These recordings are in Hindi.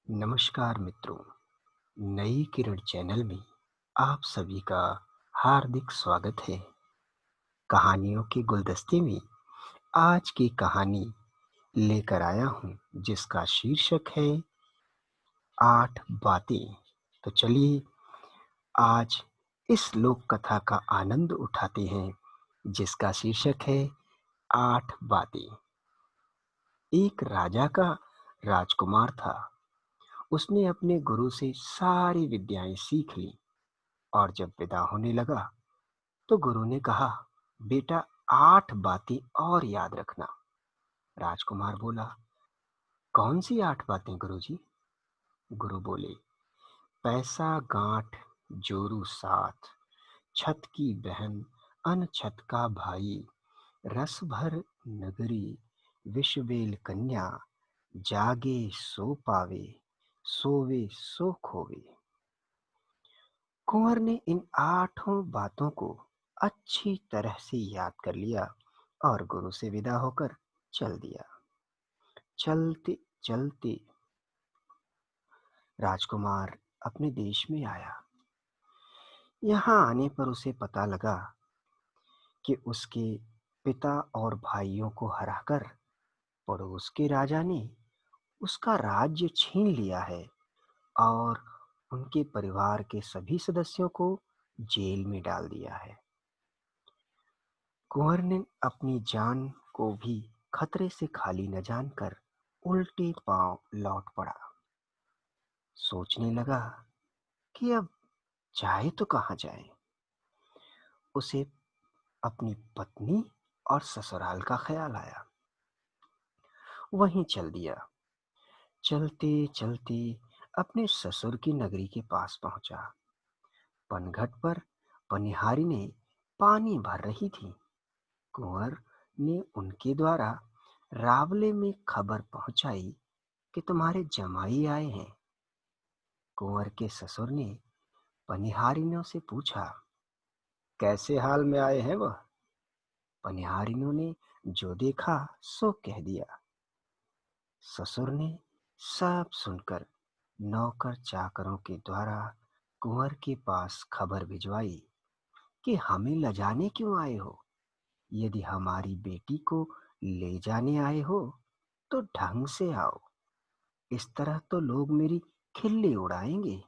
नमस्कार मित्रों, नई किरण चैनल में आप सभी का हार्दिक स्वागत है। कहानियों के गुलदस्ते में आज की कहानी लेकर आया हूँ जिसका शीर्षक है 8 बातें। तो चलिए आज इस लोक कथा का आनंद उठाते हैं जिसका शीर्षक है 8 बातें। एक राजा का राजकुमार था। उसने अपने गुरु से सारी विद्याएं सीख ली और जब विदा होने लगा तो गुरु ने कहा, बेटा 8 बातें और याद रखना। राजकुमार बोला, कौन सी 8 बातें गुरुजी? गुरु बोले, पैसा गांठ जोरू साथ, छत की बहन अन छत का भाई, रस भर नगरी विषबेल कन्या, जागे सो पावे, सोवे सो खोवे। कुंवर ने इन 8 बातों को अच्छी तरह से याद कर लिया और गुरु से विदा होकर चल दिया। चलते चलते राजकुमार अपने देश में आया। यहाँ आने पर उसे पता लगा कि उसके पिता और भाइयों को हराकर पड़ोस के राजा ने उसका राज्य छीन लिया है और उनके परिवार के सभी सदस्यों को जेल में डाल दिया है। कुंवर ने अपनी जान को भी खतरे से खाली न जानकर उल्टे पांव लौट पड़ा। सोचने लगा कि अब जाए तो कहाँ जाए। उसे अपनी पत्नी और ससुराल का ख्याल आया। वहीं चल दिया। चलते चलते अपने ससुर की नगरी के पास पहुंचा। पनघट पर पनिहारी ने पानी भर रही थी। कुंवर ने उनके द्वारा रावले में खबर पहुंचाई कि तुम्हारे जमाई आए हैं। कुंवर के ससुर ने पनिहारिनों से पूछा, कैसे हाल में आए हैं वह? पनिहारिनों ने जो देखा सो कह दिया। ससुर ने सब सुनकर नौकर चाकरों के द्वारा कुंवर के पास खबर भिजवाई कि हमें लजाने क्यों आए हो? यदि हमारी बेटी को ले जाने आए हो तो ढंग से आओ, इस तरह तो लोग मेरी खिल्ली उड़ाएंगे।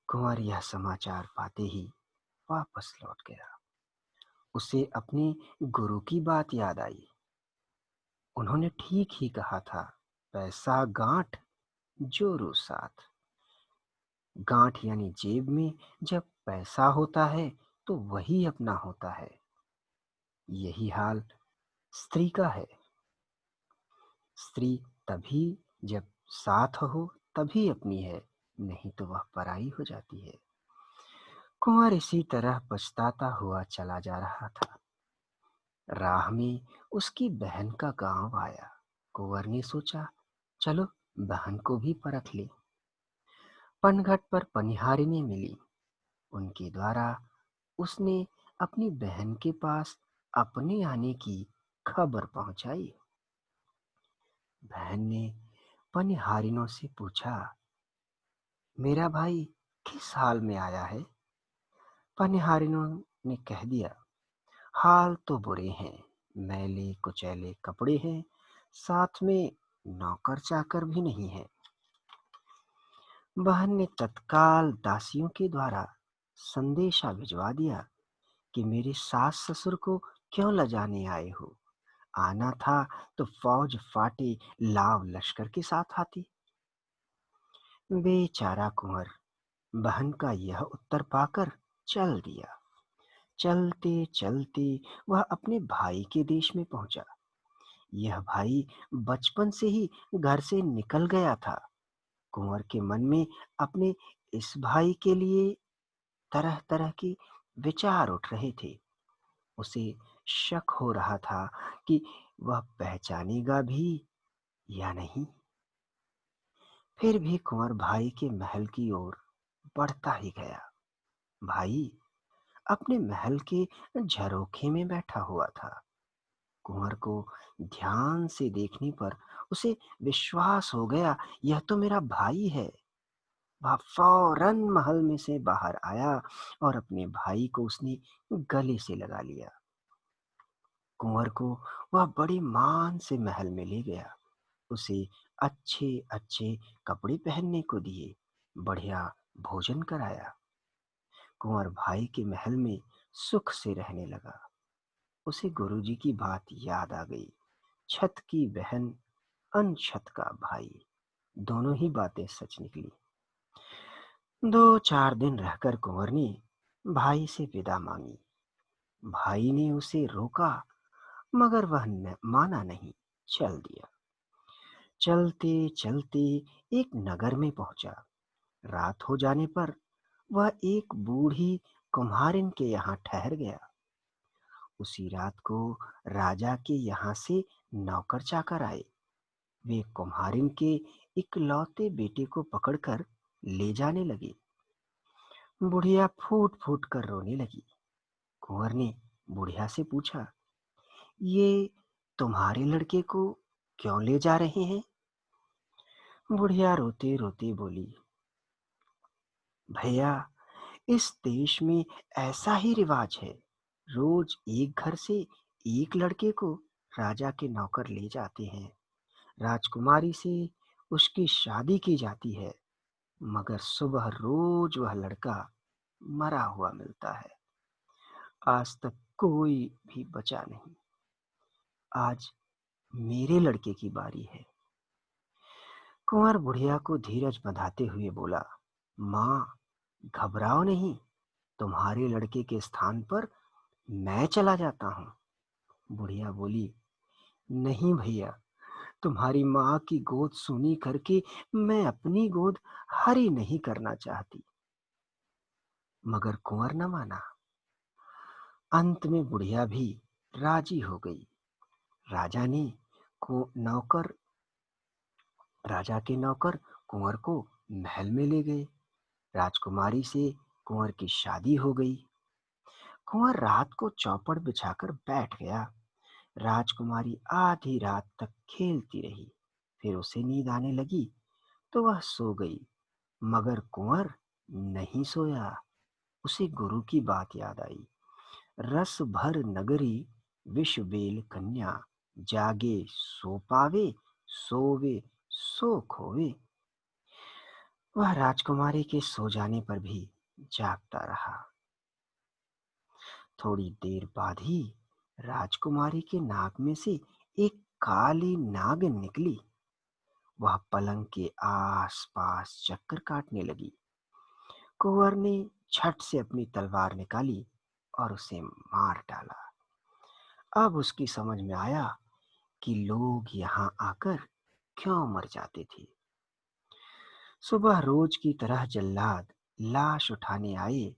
कुंवर यह समाचार पाते ही वापस लौट गया। उसे अपने गुरु की बात याद आई। उन्होंने ठीक ही कहा था, पैसा गांठ जोरू साथ। गांठ यानी जेब में जब पैसा होता है तो वही अपना होता है। यही हाल स्त्री का है। स्त्री तभी जब साथ हो तभी अपनी है, नहीं तो वह पराई हो जाती है। कुंवर इसी तरह पछताता हुआ चला जा रहा था। राह में उसकी बहन का गांव आया। कुंवर ने सोचा, चलो बहन को भी परख ले। पनघट पर पनिहारिनी मिली। उनके द्वारा उसने अपनी बहन के पास अपने आने की खबर पहुंचाई। बहन ने पनिहारिनों से पूछा, मेरा भाई किस हाल में आया है? पनिहारिनों ने कह दिया, हाल तो बुरे हैं, मैले कुचैले कपड़े हैं, साथ में नौकर चाकर भी नहीं है। बहन ने तत्काल दासियों के द्वारा संदेशा भिजवा दिया कि मेरे सास ससुर को क्यों लजाने आए हो? आना था तो फौज फाटे लाव लश्कर के साथ आती। बेचारा कुंवर बहन का यह उत्तर पाकर चल दिया। चलते चलते वह अपने भाई के देश में पहुंचा। यह भाई बचपन से ही घर से निकल गया था। कुंवर के मन में अपने इस भाई के लिए तरह तरह के विचार उठ रहे थे। उसे शक हो रहा था कि वह पहचानेगा भी या नहीं। फिर भी कुंवर भाई के महल की ओर बढ़ता ही गया। भाई अपने महल के झरोखे में बैठा हुआ था। कुंवर को ध्यान से देखने पर उसे विश्वास हो गया, यह तो मेरा भाई है। वह फौरन महल में से बाहर आया और अपने भाई को उसने गले से लगा लिया। कुंवर को वह बड़े मान से महल में ले गया, उसे अच्छे अच्छे कपड़े पहनने को दिए, बढ़िया भोजन कराया। कुंवर भाई के महल में सुख से रहने लगा। उसे गुरुजी की बात याद आ गई, छत की बहन अनछत का भाई, दोनों ही बातें सच निकली। 2-4 दिन रहकर कुंवर ने भाई से विदा मांगी। भाई ने उसे रोका, मगर वह माना नहीं, चल दिया। चलते चलते एक नगर में पहुंचा। रात हो जाने पर वह एक बूढ़ी कुम्हारिन के यहाँ ठहर गया। उसी रात को राजा के यहाँ से नौकर चाकर आए। वे कुम्हारिन के इकलौते बेटे को पकड़कर ले जाने लगे। बुढ़िया फूट फूट कर रोने लगी। कुंवर ने बुढ़िया से पूछा, ये तुम्हारे लड़के को क्यों ले जा रहे हैं? बुढ़िया रोते रोते बोली, भैया, इस देश में ऐसा ही रिवाज है। रोज एक घर से एक लड़के को राजा के नौकर ले जाते हैं। राजकुमारी से उसकी शादी की जाती है, मगर सुबह रोज वह लड़का मरा हुआ मिलता है। आज तक कोई भी बचा नहीं। आज मेरे लड़के की बारी है। कुंवर बुढ़िया को धीरज बंधाते हुए बोला, माँ, घबराओ नहीं, तुम्हारे लड़के के स्थान पर मैं चला जाता हूँ। बुढ़िया बोली, नहीं भैया, तुम्हारी माँ की गोद सूनी करके मैं अपनी गोद हरी नहीं करना चाहती। मगर कुंवर न माना। अंत में बुढ़िया भी राजी हो गई। राजा ने को नौकर राजा के नौकर कुंवर को महल में ले गए। राजकुमारी से कुंवर की शादी हो गई। कुंवर रात को चौपड़ बिछाकर बैठ गया। राजकुमारी आधी रात तक खेलती रही। फिर उसे नींद आने लगी तो वह सो गई, मगर कुंवर नहीं सोया। उसे गुरु की बात याद आई, रस भर नगरी विष बेल कन्या, जागे सो पावे, सोवे सो खोवे। वह राजकुमारी के सो जाने पर भी जागता रहा। थोड़ी देर बाद ही राजकुमारी के नाक में से एक काली नागिन निकली। वह पलंग के आस-पास चक्कर काटने लगी। कुंवर ने झट से अपनी तलवार निकाली और उसे मार डाला। अब उसकी समझ में आया कि लोग यहाँ आकर क्यों मर जाते थे। सुबह रोज की तरह जल्लाद लाश उठाने आए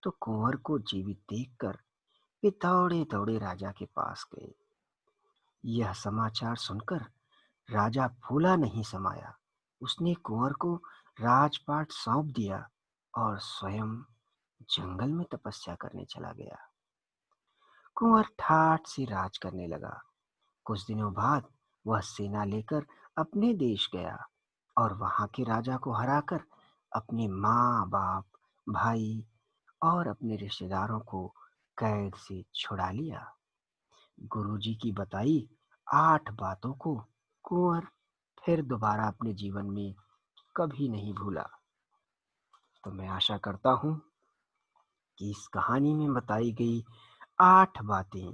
तो कुंवर को जीवित देखकर वे दौड़े दौड़े राजा के पास गए। यह समाचार सुनकर राजा फूला नहीं समाया। उसने कुंवर को राजपाट सौंप दिया और स्वयं जंगल में तपस्या करने चला गया। कुंवर ठाठ से राज करने लगा। कुछ दिनों बाद वह सेना लेकर अपने देश गया और वहां के राजा को हराकर अपने माँ बाप, भाई और अपने रिश्तेदारों को कैद से छुड़ा लिया। गुरुजी की बताई 8 बातों को कुंवर फिर दोबारा अपने जीवन में कभी नहीं भूला। तो मैं आशा करता हूँ कि इस कहानी में बताई गई 8 बातें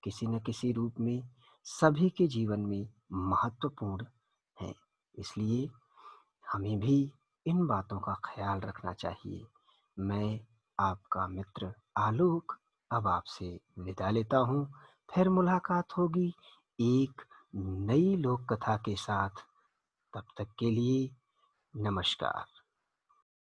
किसी न किसी रूप में सभी के जीवन में महत्वपूर्ण हैं। इसलिए हमें भी इन बातों का ख्याल रखना चाहिए। मैं आपका मित्र आलोक अब आपसे विदा लेता हूँ। फिर मुलाकात होगी एक नई लोक कथा के साथ। तब तक के लिए नमस्कार।